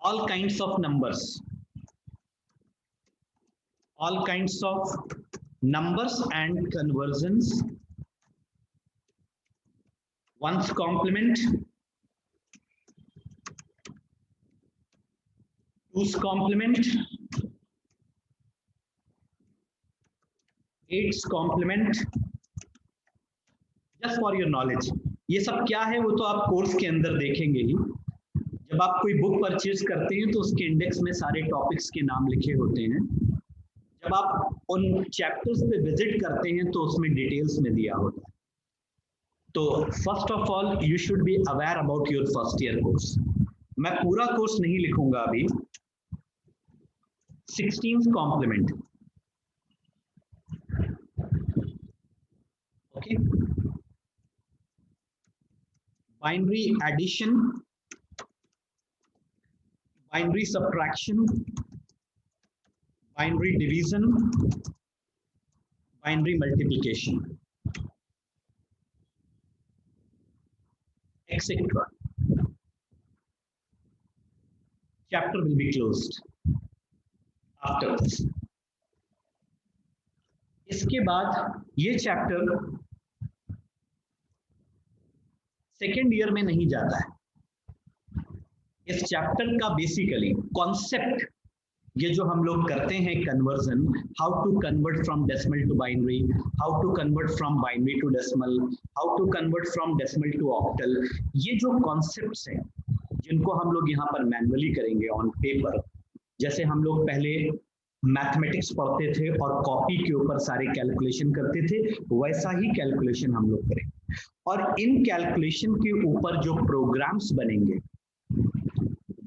all kinds of numbers, all kinds of numbers and conversions, one's complement, two's complement, eight's complement. Just for your knowledge, ये सब क्या है वो तो आप कोर्स के अंदर देखेंगे ही। जब आप कोई बुक परचेज करते हैं तो उसके इंडेक्स में सारे टॉपिक्स के नाम लिखे होते हैं। जब आप उन चैप्टर्स पे विजिट करते हैं तो उसमें डिटेल्स में दिया होता है। तो first of all you should be aware about your first year course. मैं पूरा कोर्स नहीं लिखूंगा अभी। 16th complement, okay, binary addition, binary subtraction, binary division, binary multiplication, etc. Chapter will be closed after this. इसके बाद ये chapter second year में नहीं जाता है। इस चैप्टर का बेसिकली कॉन्सेप्ट, ये जो हम लोग करते हैं conversion, how to convert from decimal to binary, how to convert from binary to decimal, how to convert from decimal to octal, ये जो कॉन्सेप्ट्स हैं जिनको हम लोग यहाँ पर मैन्युअली करेंगे ऑन पेपर। जैसे हम लोग पहले मैथमेटिक्स पढ़ते थे और कॉपी के ऊपर सारे कैलकुलेशन करते थे, वैसा ही कैलकुलेशन हम लोग करेंगे। और इन कैलकुलेशन के ऊपर जो प्रोग्राम्स बनेंगे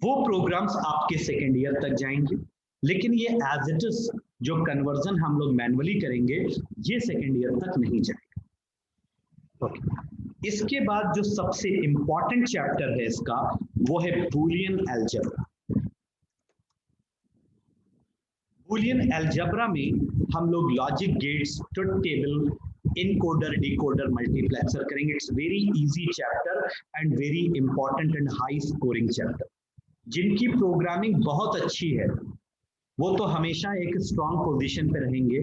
वो प्रोग्राम्स आपके सेकेंड ईयर तक जाएंगे। लेकिन ये एज इट इज जो कन्वर्जन हम लोग मैन्युअली करेंगे ये सेकेंड ईयर तक नहीं जाएगा। ओके, इसके बाद जो सबसे इंपॉर्टेंट चैप्टर है इसका वो है बूलियन अलजेब्रा। बूलियन अलजेब्रा में हम लोग logic gates, truth table, encoder, decoder, multiplexer करेंगे। It's very easy chapter and very important and high scoring chapter. जिनकी प्रोग्रामिंग बहुत अच्छी है वो तो हमेशा एक स्ट्रॉन्ग पोजीशन पे रहेंगे,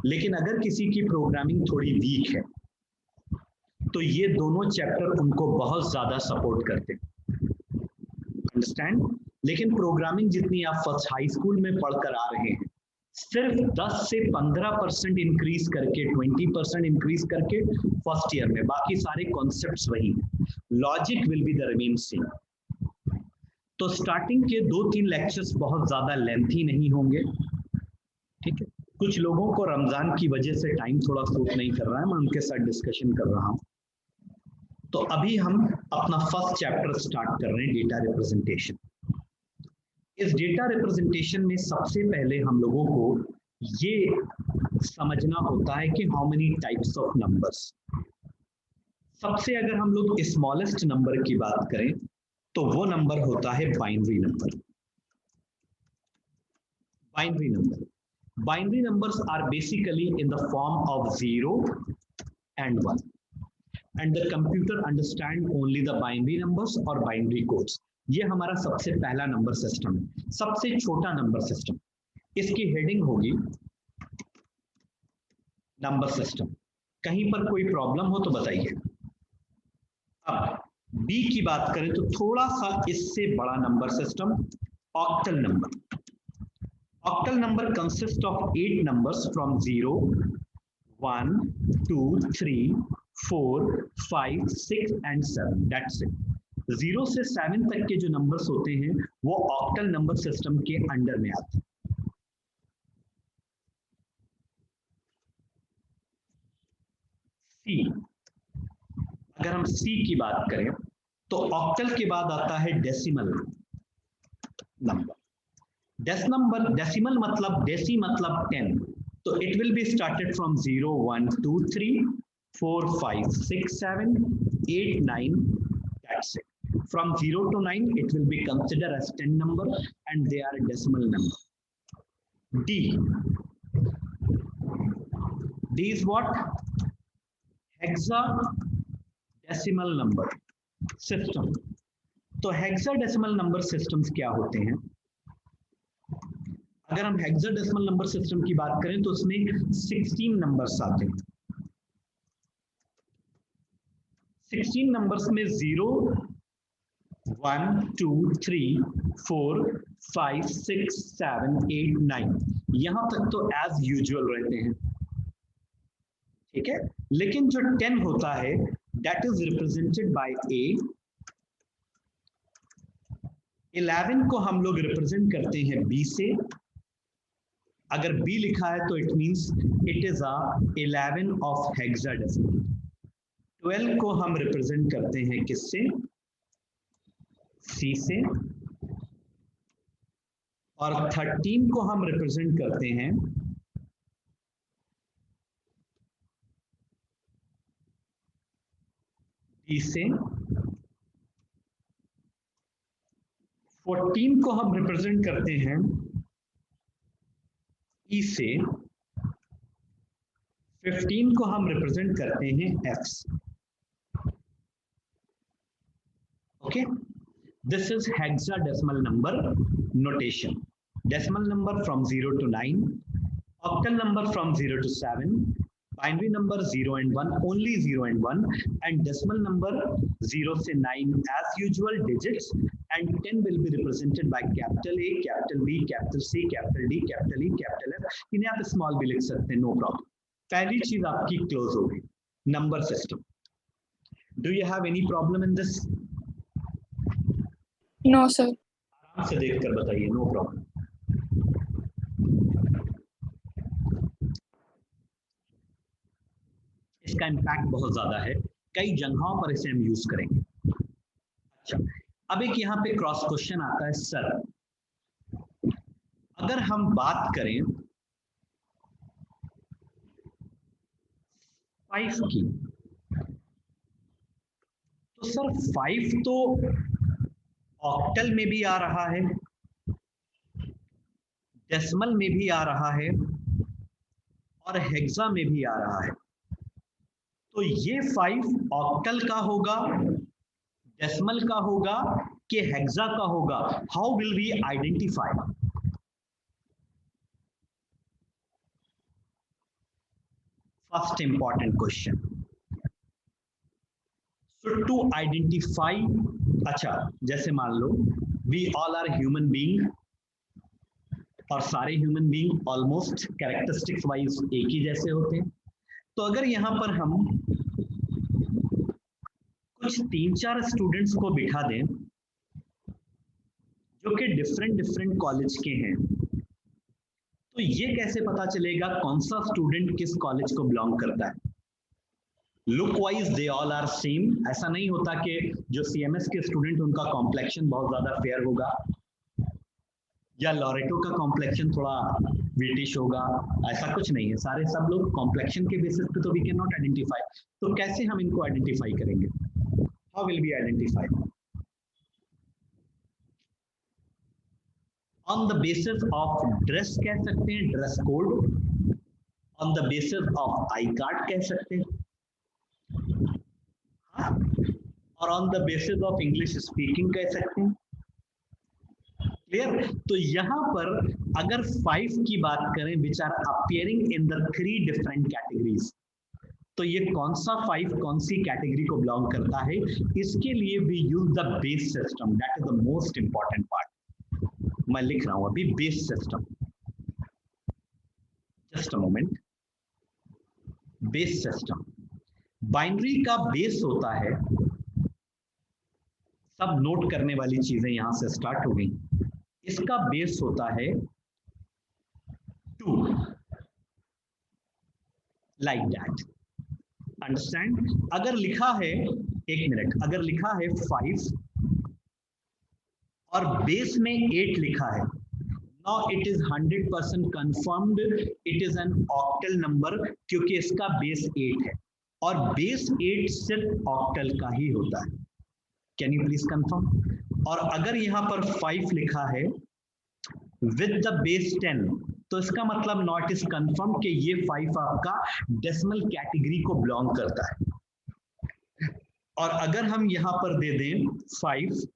लेकिन अगर किसी की प्रोग्रामिंग थोड़ी वीक है तो ये दोनों चैप्टर उनको बहुत ज्यादा सपोर्ट करते हैं। अंडरस्टैंड? लेकिन प्रोग्रामिंग जितनी आप फर्स्ट हाई स्कूल में पढ़कर आ रहे हैं, सिर्फ 10 से 15% इंक्रीज करके, 20% इंक्रीज करके फर्स्ट ईयर में, बाकी सारे कॉन्सेप्ट्स वही हैं। Logic will be the remain same. तो स्टार्टिंग के 2-3 लेक्चर्स बहुत ज्यादा लेंथी नहीं होंगे, ठीक है। कुछ लोगों को रमजान की वजह से टाइम थोड़ा सूट नहीं कर रहा है, मैं उनके साथ डिस्कशन कर रहा हूं। तो अभी हम अपना फर्स्ट चैप्टर स्टार्ट कर रहे हैं, डेटा रिप्रेजेंटेशन। इस डेटा रिप्रेजेंटेशन में सबसे पहले हम लोगों को ये समझना होता है कि how many types of numbers. सबसे अगर हम लोग स्मॉलेस्ट नंबर की बात करें तो वो नंबर होता है binary number. Binary number, binary numbers are basically in the form of 0 and 1 and the computer understand only the binary numbers or binary codes। ये हमारा सबसे पहला नंबर सिस्टम है, सबसे छोटा नंबर सिस्टम। इसकी हेडिंग होगी नंबर सिस्टम। कहीं पर कोई प्रॉब्लम हो तो बताइए। अब बी की बात करें तो थोड़ा सा इससे बड़ा number system, octal number. Octal number consist of 8 numbers from 0, 1, 2, 3, 4, 5, 6 and 7। That's it. 0 से 7 तक के जो नंबर्स होते हैं वो ऑक्टल नंबर सिस्टम के अंडर में आते हैं। सी, अगर हम सी की बात करें तो ऑक्टल के बाद आता है डेसिमल नंबर। डेसिमल मतलब डेसी मतलब 10, तो it will be started from 0, 1, 2, 3, 4, 5, 6, 7, 8, 9। That's it. From 0 to 9, it will be considered as 10 number and they are a decimal number. D. D is what? Hexadecimal number system. तो hexadecimal number systems क्या होते हैं? अगर हम hexadecimal number system की बात करें तो उसमें 16 नंबर्स आते हैं। 16 नंबर्स में 0, 1, 2, 3, 4, 5, 6, 7, 8, 9 यहां तक तो एज यूजुअल रहते हैं, ठीक है। लेकिन जो 10 होता है दैट इज रिप्रेजेंटेड बाय ए। 11 को हम लोग रिप्रेजेंट करते हैं बी से। अगर बी लिखा है तो it means it is a 11 of hexadecimal. 12 को हम रिप्रेजेंट करते हैं किससे? सी से। और 13 को हम रिप्रेजेंट करते हैं डी से। 14 को हम रिप्रेजेंट करते हैं ई से। 15 को हम रिप्रेजेंट करते हैं एफ से। Okay, this is hexadecimal number notation. Decimal number from 0 to 9, octal number from 0 to 7, binary number 0 and 1, only 0 and 1, and decimal number 0 से 9 as usual digits, and 10 will be represented by capital A, capital B, capital C, capital D, capital E, capital F. इन्हें आप small भी लिख सकते हैं, no problem. पहली चीज आपकी क्लोज हो गई, number system. Do you have any problem in this? No sir. आराम से देखकर बताइए, नो प्रॉब्लम। इसका इम्पैक्ट बहुत ज्यादा है, कई जगहों पर इसे हम यूज करेंगे। अच्छा, अब एक यहाँ पे क्रॉस क्वेश्चन आता है, सर अगर हम बात करें 5 की, तो सर 5 तो ऑक्टल में भी आ रहा है, डेसिमल में भी आ रहा है, और हेक्सा में भी आ रहा है। तो ये 5 ऑक्टल का होगा, डेसिमल का होगा कि हेक्सा का होगा? How will we identify? First important question. So to identify, अच्छा जैसे मान लो we all are human being, और सारे human being almost characteristics wise एक ही जैसे होते हैं। तो अगर यहाँ पर हम कुछ 3-4 स्टूडेंट्स को बिठा दें जो कि डिफरेंट कॉलेज के हैं, तो ये कैसे पता चलेगा कौन सा स्टूडेंट किस कॉलेज को बिलोंग करता है? Look wise they all are same, ऐसा नहीं होता कि जो सीएमएस के स्टूडेंट उनका कॉम्प्लेक्शन बहुत ज्यादा फेयर होगा या लॉरेटो का कॉम्प्लेक्शन थोड़ा ब्रिटिश होगा, ऐसा कुछ नहीं है। सारे सब लोग कॉम्प्लेक्शन के बेसिस पे तो वी कैन नॉट आइडेंटिफाई। तो कैसे हम इनको आइडेंटिफाई करेंगे? How will be identify? On the basis of dress कह सकते हैं, dress code. On the basis of I card कह सकते हैं, और on the basis of English speaking कह सकते हैं। क्लियर? तो यहां पर अगर 5 की बात करें which are appearing in the 3 different categories, तो ये कौन सा 5 कौन सी कैटेगरी को बिलोंग करता है, इसके लिए we use the base system. That is the most important part. मैं लिख रहा हूं अभी base system, just a moment. Base system, binary का बेस होता है, सब नोट करने वाली चीजें यहां से स्टार्ट हो गई। इसका बेस होता है 2, लाइक दैट। अंडरस्टैंड? अगर लिखा है, एक मिनट, अगर लिखा है 5 और बेस में 8 लिखा है, now it is 100% confirmed it is an octal number, क्योंकि इसका बेस 8 है और बेस 8 सिर्फ ऑक्टल का ही होता है। Can you please confirm? और अगर यहां पर 5 लिखा है विद द बेस 10, तो इसका मतलब नॉट इज कंफर्म कि ये 5 आपका डेसिमल कैटेगरी को बिलोंग करता है। और अगर हम यहां पर दे दें 5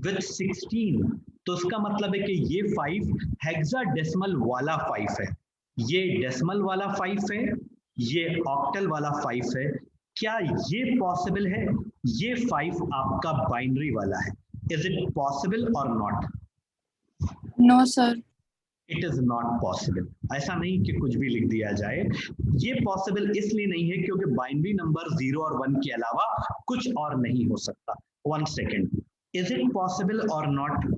विथ 16, तो इसका मतलब है कि ये 5 हेक्साडेसिमल वाला 5 है, ये डेसिमल वाला 5 है, ये ऑक्टल वाला 5 है। क्या ये पॉसिबल है? ये 5 आपका बाइनरी वाला है। इज इट पॉसिबल और not? No sir. It is not possible. ऐसा नहीं कि कुछ भी लिख दिया जाए, ये पॉसिबल इसलिए नहीं है क्योंकि बाइनरी नंबर 0 और 1 के अलावा कुछ और नहीं हो सकता। 1 सेकेंड, इज इट पॉसिबल और not?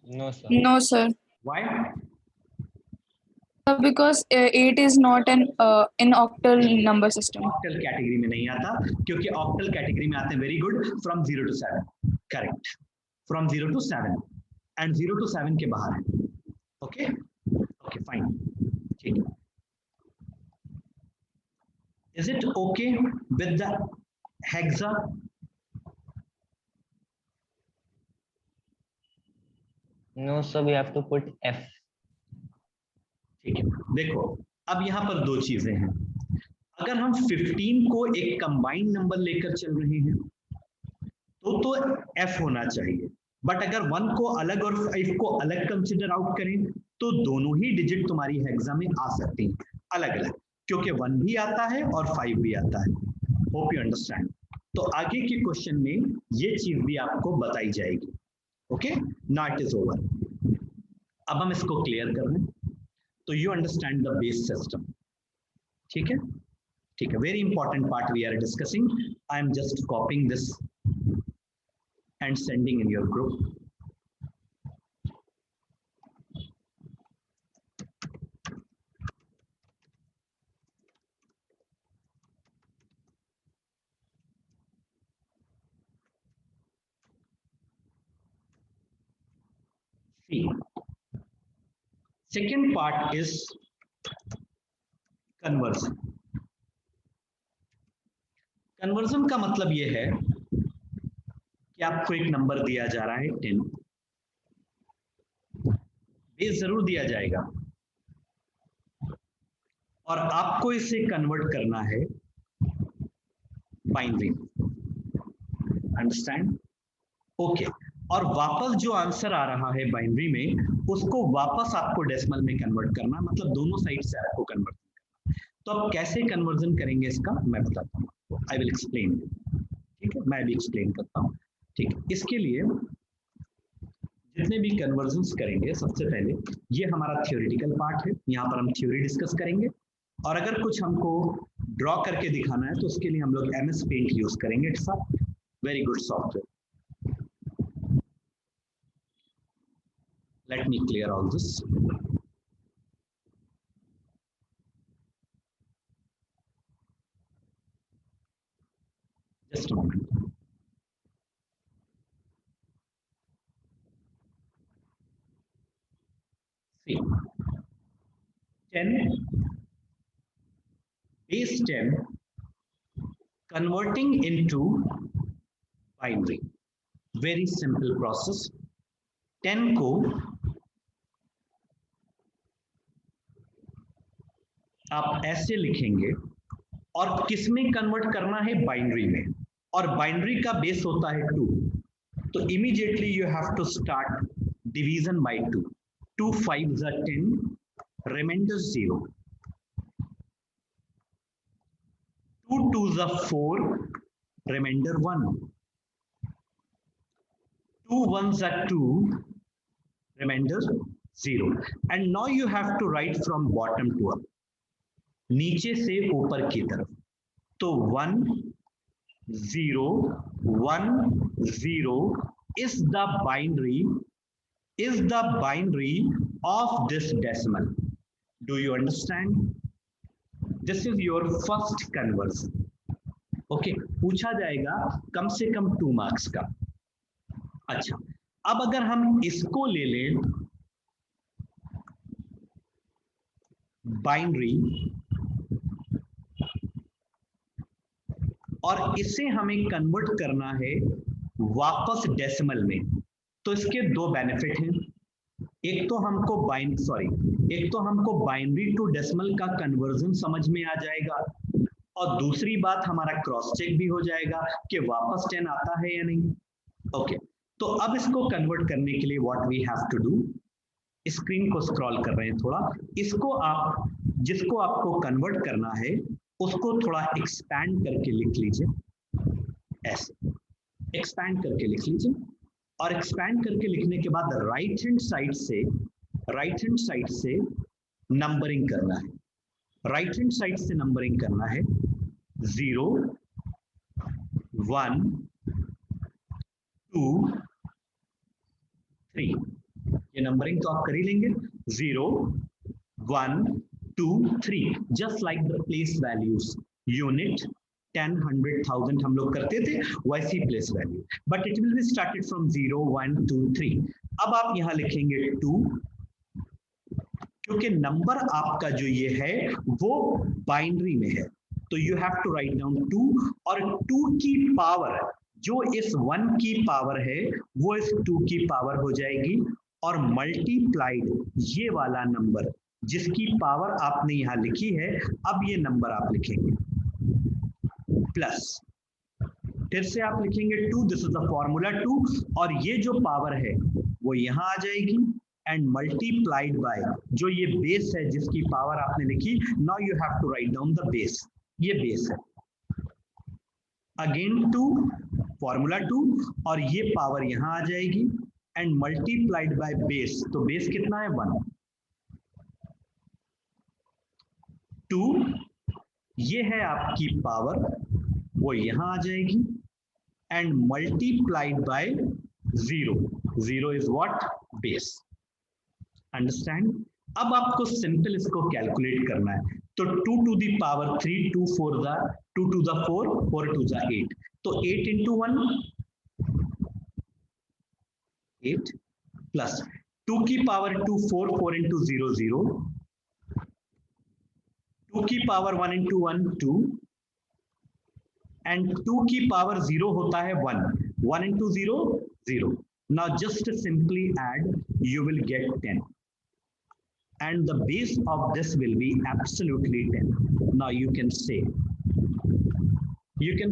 No, sir. No sir. Why? Because 8 is not an in octal number system. Octal category में नहीं आता, क्योंकि ऑक्टल कैटेगरी में आते हैं, very good, from 0 to 7, correct, from 0 to 7 and 0 to 7 के बाहर है। ओके ओके फाइन, ठीक है। Is it okay with the hexa? No, sir. We have to put F. ठीक है, देखो अब यहां पर दो चीजें हैं। अगर हम 15 को एक कंबाइंड नंबर लेकर चल रहे हैं तो F होना चाहिए, बट अगर 1 को अलग और 5 को अलग कंसिडर आउट करें तो दोनों ही डिजिट तुम्हारी हेक्सा में आ सकती हैं अलग अलग, क्योंकि 1 भी आता है और 5 भी आता है। Hope you understand. तो आगे के क्वेश्चन में ये चीज भी आपको बताई जाएगी। Okay, now it is over. अब हम इसको क्लियर कर रहे हैं तो you understand the base system. ठीक है, ठीक है, very important part we are discussing. I am just copying this and sending in your group. See, second part is conversion. Conversion का मतलब ये है कि आपको एक नंबर दिया जा रहा है 10, बेस जरूर दिया जाएगा और आपको इसे कन्वर्ट करना है बाइनरी। अंडरस्टैंड? ओके, और वापस जो आंसर आ रहा है बाइनरी में उसको वापस आपको डेसिमल में कन्वर्ट करना, मतलब दोनों साइड से आपको कन्वर्ट करना। तो अब कैसे कन्वर्जन करेंगे इसका मैं बताता हूँ आपको, आई विल एक्सप्लेन। ठीक है, मैं भी एक्सप्लेन करता हूँ। ठीक है, इसके लिए जितने भी कन्वर्जन्स करेंगे, सबसे पहले ये हमारा थ्योरेटिकल पार्ट है, यहाँ पर हम थ्योरी डिस्कस करेंगे, और अगर कुछ हमको ड्रॉ करके दिखाना है तो उसके लिए हम लोग MS पेंट यूज करेंगे। It's a very good software. Let me clear all this. Just a moment. See, 10 base 10 converting into binary, very simple process। 10 को आप ऐसे लिखेंगे और किस में कन्वर्ट करना है? बाइनरी में, और बाइनरी का बेस होता है 2, तो immediately you have to start division by 2। 2 5s are 10, remainder 0। 2 2s are 4, remainder 1। 2 1s are 2, remainder 0। and now you have to write from bottom to up, नीचे से ऊपर की तरफ। तो 1 0 1 0 is the binary of this decimal। do you understand? this is your first conversion। Okay, पूछा जाएगा कम से कम 2 marks का। अच्छा, अब अगर हम इसको ले लें बाइनरी और इसे हमें कन्वर्ट करना है वापस डेसिमल में, तो इसके दो बेनिफिट हैं। एक तो हमको बाइनरी टू डेसिमल का कन्वर्जन समझ में आ जाएगा, और दूसरी बात हमारा क्रॉस चेक भी हो जाएगा कि वापस 10 आता है या नहीं। ओके, तो अब इसको कन्वर्ट करने के लिए what we have to do, screen को स्क्रॉल कर रहे हैं थोड़ा, इसको आप जिसको आपको कन्वर्ट करना है उसको थोड़ा एक्सपैंड करके लिख लीजिए, ऐसे एक्सपैंड करके लिख लीजिए। और एक्सपैंड करके लिखने के बाद राइट हैंड साइड से नंबरिंग करना है, राइट हैंड साइड से नंबरिंग करना है 0 1 2 3, ये नंबरिंग तो आप कर ही लेंगे, 0 1 2 3, just like the place values, unit 10 100 1000 हम लोग करते थे वैसी place value, but it will be started from 0 1 2 3। अब आप यहां लिखेंगे 2, क्योंकि नंबर आपका जो ये है वो बाइनरी में है, तो you have to write down 2, और 2 की पावर जो इस 1 की पावर है वो इस 2 की पावर हो जाएगी, और मल्टीप्लाइड ये वाला नंबर जिसकी पावर आपने यहां लिखी है, अब ये नंबर आप लिखेंगे प्लस, फिर से आप लिखेंगे 2, दिस इज द फॉर्मूला 2, और ये जो पावर है वो यहां आ जाएगी, एंड मल्टीप्लाइड बाय जो ये बेस है जिसकी पावर आपने लिखी, now you have to write down the base, ये बेस है, अगेन 2 फॉर्मूला 2, और ये पावर यहां आ जाएगी, एंड मल्टीप्लाइड बाय बेस, तो बेस कितना है 1, 2, ये है आपकी पावर वो यहां आ जाएगी, and multiplied by 0, 0 is what, base, understand. अब आपको सिंपल इसको कैलकुलेट करना है, तो 2 to the power 3, 2 4 the 2 to the 4, 4 to the 8, तो 8 into 1 8 प्लस 2 की पावर 2 4, 4 into 0 0, 2 की पावर 1 into 1 2, एंड 2 की पावर 0 होता है 1, 1 into 0 0, now just simply add, you will get 10, and the base of this will be absolutely 10. Now you can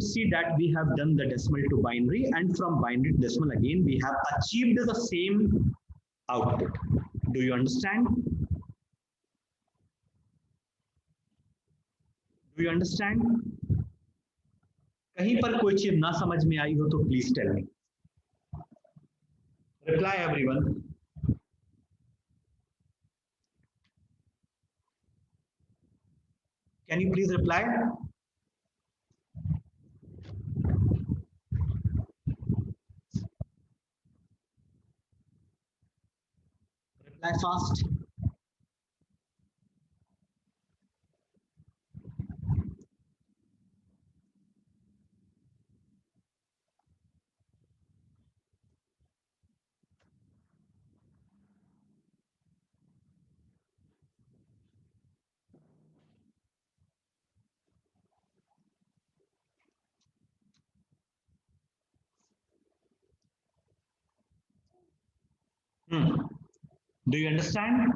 see that we have done the decimal to binary, and from binary to decimal again we have achieved the same output. Do you understand? Do you understand? कहीं पर कोई चीज ना समझ में आई हो तो please tell me, reply everyone. Can you please reply? Reply fast. Do you understand?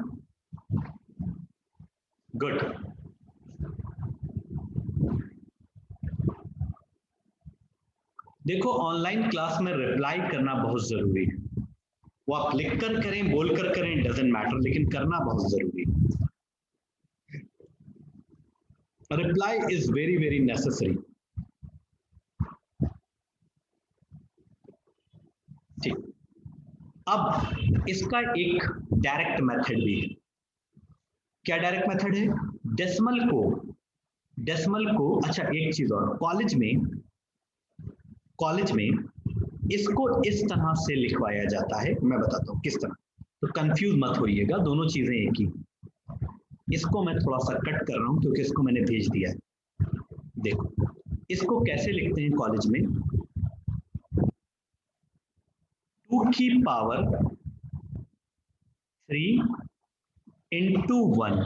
Good. देखो, ऑनलाइन क्लास में रिप्लाई करना बहुत जरूरी है, वो आप लिख कर करें बोल कर करें डजंट मैटर, लेकिन करना बहुत जरूरी है। Reply is very very necessary. ठीक, अब इसका एक डायरेक्ट मेथड भी है। क्या डायरेक्ट मेथड है? डेसिमल को अच्छा एक चीज और, कॉलेज में इसको इस तरह से लिखवाया जाता है, मैं बताता हूं किस तरह, तो कंफ्यूज मत होइएगा, दोनों चीजें एक ही। इसको मैं थोड़ा सा कट कर रहा हूं क्योंकि इसको मैंने भेज दिया है। देखो इसको कैसे लिखते हैं कॉलेज में, 2 की पावर 3 into 1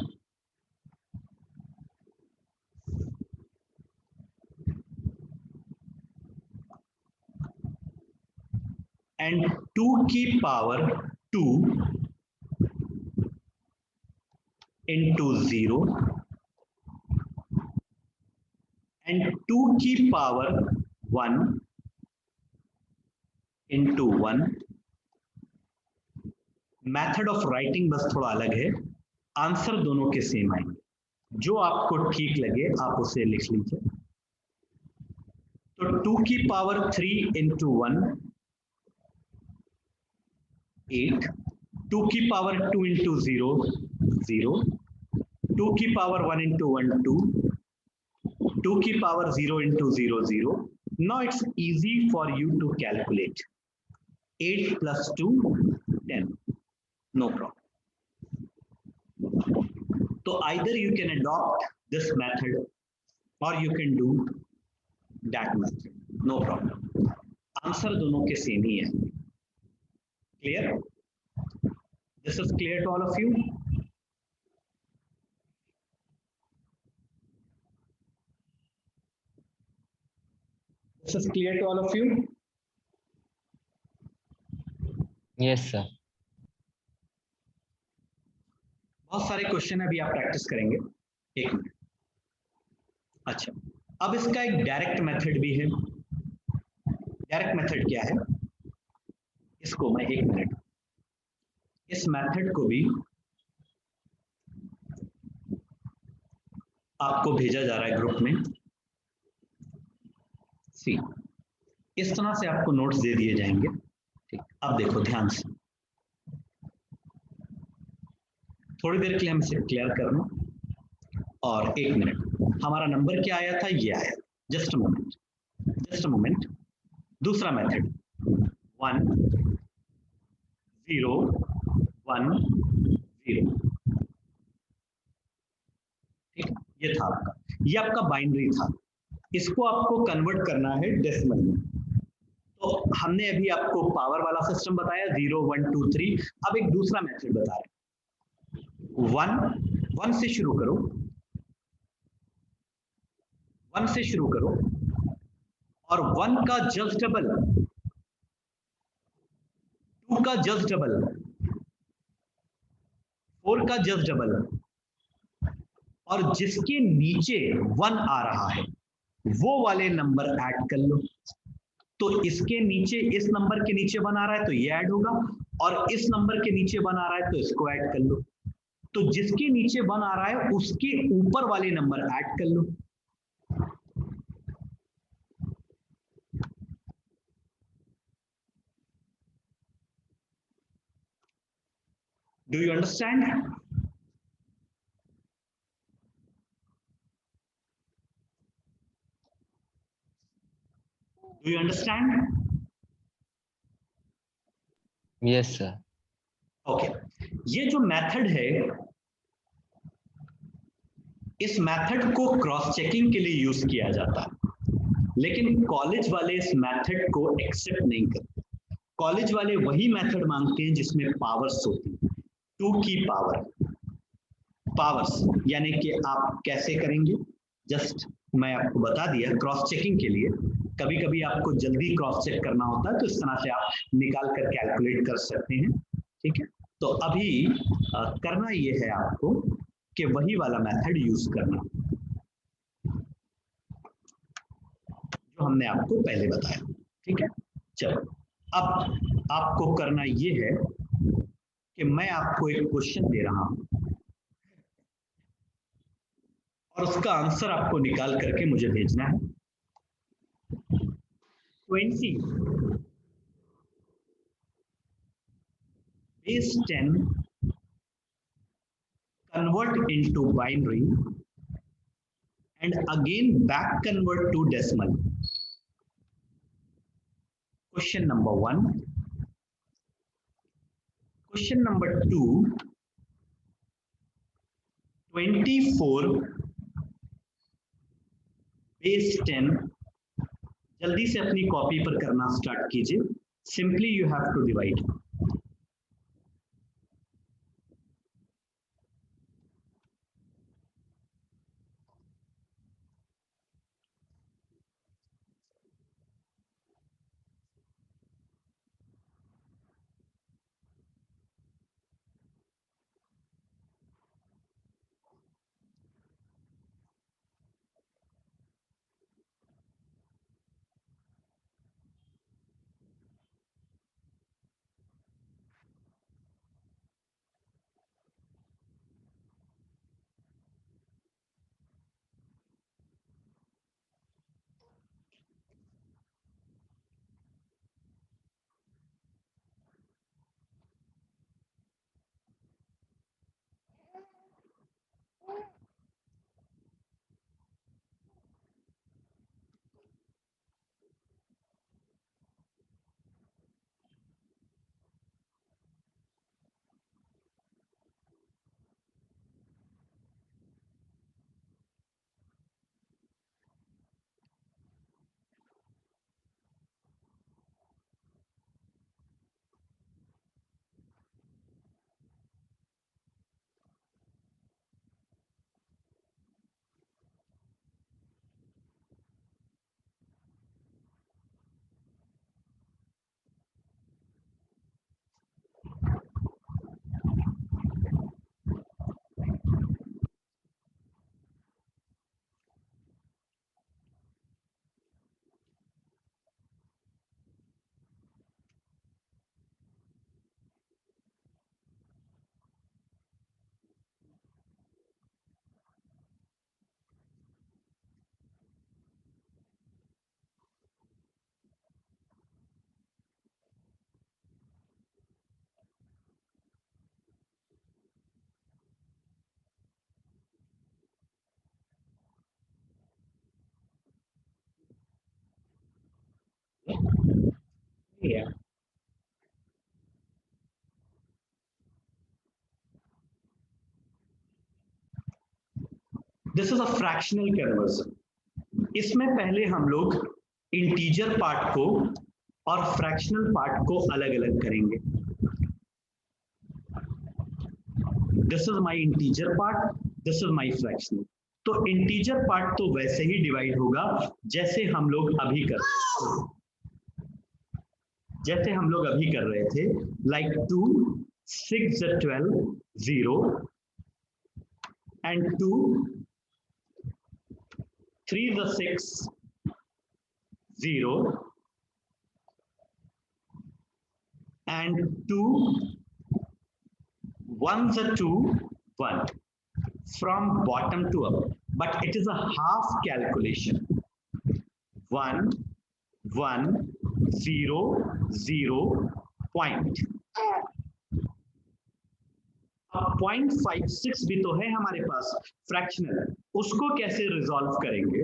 and 2 की पावर 2 into 0 and 2 की power 1 into 1. Method of writing बस थोड़ा अलग है, आंसर दोनों के सेम आएंगे, जो आपको ठीक लगे आप उसे लिख लीजिए। तो 2 की पावर 3 into 1 8, 2 की पावर 2 into 0 0, 2 की पावर 1 into 1 2, 2 की power 0 into 0 0. Now it's easy for you to calculate. 8 plus 2 10, no problem. So either you can adopt this method or you can do that method, no problem. Answer दोनों के same ही है। Clear? This is clear to all of you? This is clear to all of you? Yes, sir. बहुत सारे question अभी आप practice करेंगे। एक minute. अच्छा, अब इसका एक डायरेक्ट मेथड भी है। डायरेक्ट मेथड क्या है, इसको मैं एक मिनट, इस मेथड को भी आपको भेजा जा रहा है ग्रुप में। सी, इस तरह से आपको नोट्स दे दिए जाएंगे। ठीक, अब देखो ध्यान से, थोड़ी देर के लिए हम इसे क्लियर कर लूं। और एक मिनट, हमारा नंबर क्या आया था, ये आया। Just a moment, just a moment. दूसरा मेथड 1 0 1 0, ठीक, ये था आपका, ये आपका बाइनरी था। इसको आपको कन्वर्ट करना है डेसिमल में। तो हमने अभी आपको पावर वाला सिस्टम बताया 0 1 2 3। अब एक दूसरा मेथड बता रहे हैं। 1 से शुरू करो, 1 से शुरू करो और 1 का जस्ट डबल, 2 का जस्ट डबल, 4 का जस्ट डबल, और जिसके नीचे 1 आ रहा है वो वाले नंबर ऐड कर लो। तो इसके नीचे, इस नंबर के नीचे 1 आ रहा है तो ये ऐड होगा, और इस नंबर के नीचे 1 आ रहा है तो इसको ऐड कर लो। तो जिसके नीचे 1 आ रहा है उसके ऊपर वाले नंबर ऐड कर लो। Do you understand? Do you understand? Yes, sir. Okay, ये जो मेथड है, इस मेथड को क्रॉस चेकिंग के लिए यूज किया जाता है, लेकिन कॉलेज वाले इस मेथड को एक्सेप्ट नहीं करते। कॉलेज वाले वही मेथड मांगते हैं जिसमें पावर्स होती है, 2 की पावर, पावर्स, यानी कि आप कैसे करेंगे, जस्ट मैं आपको बता दिया क्रॉस चेकिंग के लिए। कभी कभी आपको जल्दी क्रॉस चेक करना होता है तो इस तरह से आप निकाल कर कैलकुलेट कर सकते हैं। ठीक है, तो अभी करना ये है आपको कि वही वाला मेथड यूज करना जो हमने आपको पहले बताया। ठीक है, चलो अब आपको करना ये है कि मैं आपको एक क्वेश्चन दे रहा हूं और उसका आंसर आपको निकाल करके मुझे भेजना है। 20 base 10 convert into binary and again back convert to decimal. Question number 1. Question number 2. 24 base 10, जल्दी से अपनी कॉपी पर करना स्टार्ट कीजिए। Simply you have to divide. Yeah. This is a fractional conversion. इसमें पहले हम लोग इंटीजर पार्ट को और फ्रैक्शनल पार्ट को अलग अलग करेंगे. This is my integer part, this is my fractional. तो इंटीजर पार्ट तो वैसे ही डिवाइड होगा जैसे हम लोग अभी कर रहे थे, like 2 6 12 0 and 2 3 6 0 and 2 1 2 1 from bottom to up, but it is a half calculation. 1 1 0 0 point. अब 0.56 भी तो है हमारे पास फ्रैक्शनल, उसको कैसे रिजॉल्व करेंगे?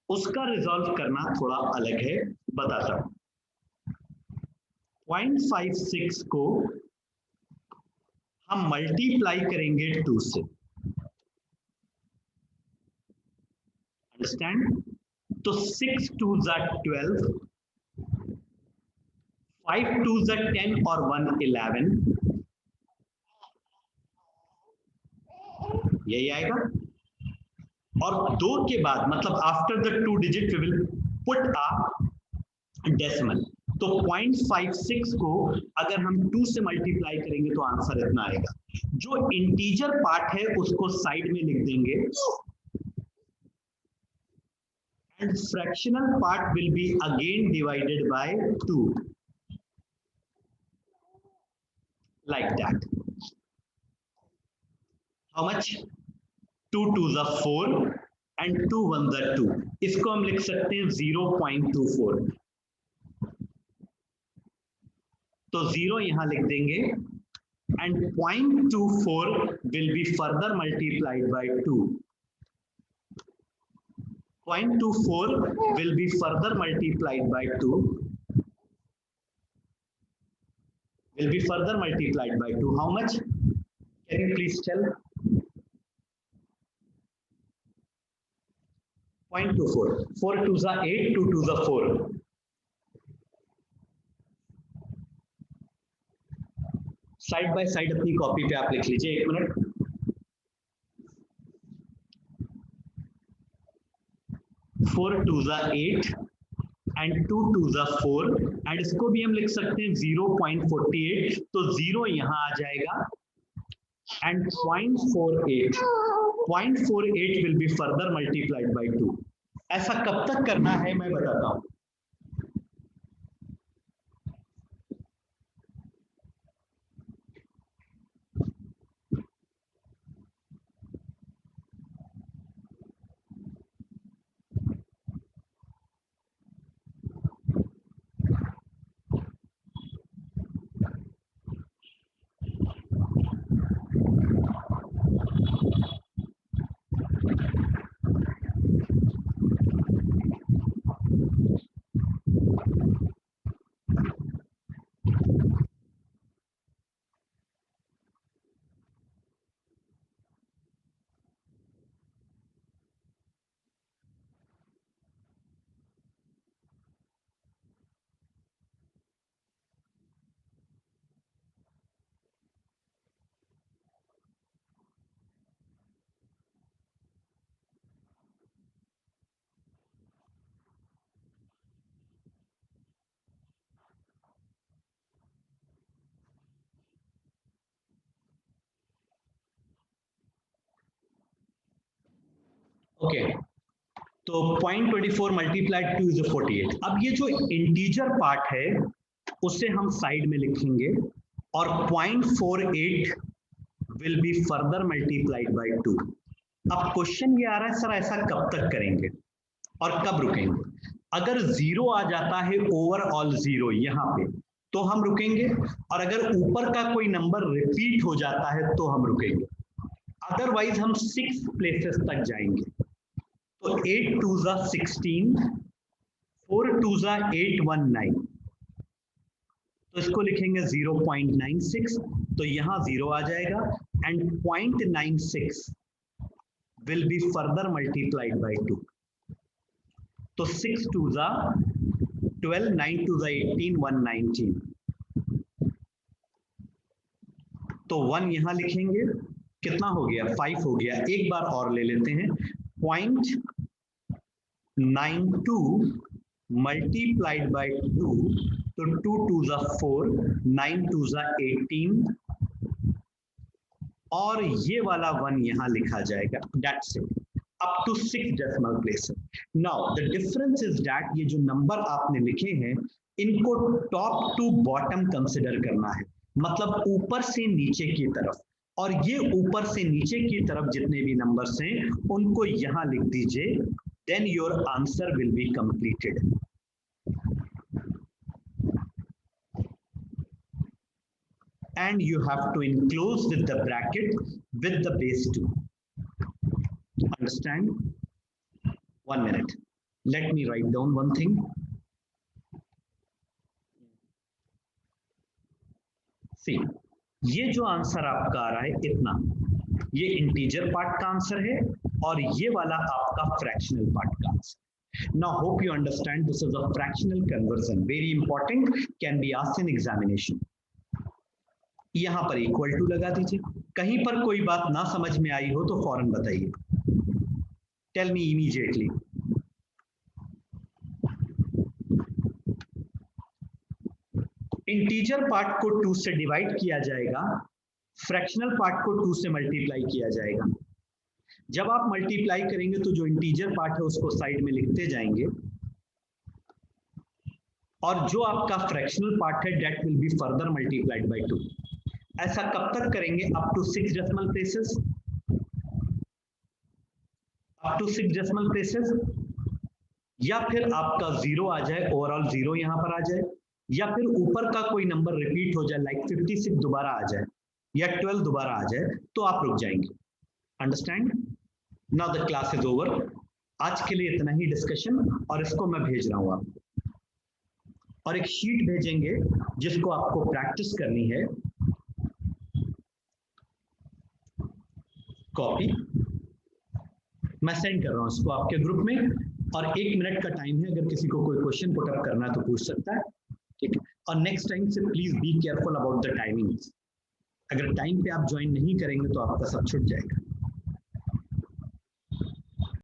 उसका रिजॉल्व करना थोड़ा अलग है, बताता हूं. 0.56 को हम मल्टीप्लाई करेंगे 2 से. अंडरस्टैंड? तो 6 2s are 12, 5 2s are 10 और 1 11. यही आएगा. और 2 के बाद मतलब after the 2 digit we will put a decimal. तो 0.56 को अगर हम 2 से मल्टीप्लाई करेंगे तो आंसर इतना आएगा. जो इंटीजर पार्ट है उसको साइड में लिख देंगे and fractional part will be again divided by 2, like that. How much? 2 2s are 4 and 2 1s are 2. इसको हम लिख सकते हैं 0.24. तो 0 यहां लिख देंगे and 0.24 will be further multiplied by 2. 0.24 will be further multiplied by 2. Will be further multiplied by 2. How much? Can you please tell? 0.24. 4 2s are 8, 2 2s are 4. Side by side अपनी कॉपी पे आप लिख लीजिए. 1 minute. 4 2s are 8 and 2 2s are 4 and इसको भी हम लिख सकते हैं 0.48. तो 0 यहां आ जाएगा and 0.48 will be further multiplied by 2. ऐसा कब तक करना है मैं बताता हूं. ओके. तो 0.24 मल्टीप्लाइड 2 इज 48. अब ये जो इंटीजर पार्ट है उसे हम साइड में लिखेंगे और 0.48 will be further multiplied by 2. अब क्वेश्चन ये आ रहा है सर ऐसा कब तक करेंगे और कब रुकेंगे? अगर 0 आ जाता है ओवरऑल 0 यहाँ पे तो हम रुकेंगे, और अगर ऊपर का कोई नंबर रिपीट हो जाता है तो हम रुकेंगे. अदरवाइज हम 6 प्लेसेस तक जाएंगे. तो 8 2s are 16, 4 2 जा 819, तो इसको लिखेंगे 0.96, तो यहाँ 0 आ जाएगा and 0.96 will be further multiplied by 2. तो 6 2 जा 12, 9 2 जा 18, 119, तो 1 यहां लिखेंगे, कितना हो गया 5 हो गया। एक बार और ले लेते हैं, 0.92 multiplied by 2, तो 2 2 जा 4, 9 2 जा 18, और ये वाला 1 यहां लिखा जाएगा, that's it, up to 6 decimal places. Now the difference is that ये जो नंबर आपने लिखे हैं इनको टॉप टू बॉटम कंसिडर करना है, मतलब ऊपर से नीचे की तरफ, और ये ऊपर से नीचे की तरफ जितने भी नंबर्स हैं उनको यहां लिख दीजिए, then your answer will be completed. And you have to enclose with the bracket with the base 2. Understand? 1 minute. Let me write down one thing. See, ये जो आंसर आपका आ रहा है इतना, ये इंटीजर पार्ट का आंसर है और ये वाला आपका फ्रैक्शनल पार्ट का answer. Now hope you understand this is a fractional conversion, very important, can be asked in examination. यहां पर इक्वल टू लगा दीजिए, कहीं पर कोई बात ना समझ में आई हो तो फौरन बताइए, tell me immediately. Integer part को 2 से डिवाइड किया जाएगा, फ्रैक्शनल पार्ट को 2 से मल्टीप्लाई किया जाएगा। जब आप मल्टीप्लाई करेंगे तो जो इंटीजर पार्ट है उसको साइड में लिखते जाएंगे, और जो आपका फ्रैक्शनल पार्ट है that will be further multiplied by 2। ऐसा कब तक करेंगे? Up to 6 decimal places, up to 6 decimal places, या फिर आपका 0 आ जाए, ओवरऑल 0 यहां पर आ जाए, या फिर ऊपर का कोई नंबर रिपीट हो जाए, लाइक 56 दोबारा आ जाए या 12 दोबारा आ जाए, तो आप रुक जाएंगे। Understand? Now the class is over. आज के लिए इतना ही डिस्कशन, और इसको मैं भेज रहा हूं आपको, और एक शीट भेजेंगे जिसको आपको प्रैक्टिस करनी है। कॉपी मैं सेंड कर रहा हूं इसको आपके ग्रुप में, और 1 मिनट का टाइम है, अगर किसी को कोई क्वेश्चन पुट अप करना है तो पूछ सकता है, ठीक है। और नेक्स्ट टाइम से please be careful about the timings, अगर टाइम पे आप ज्वाइन नहीं करेंगे तो आपका सब छूट जाएगा।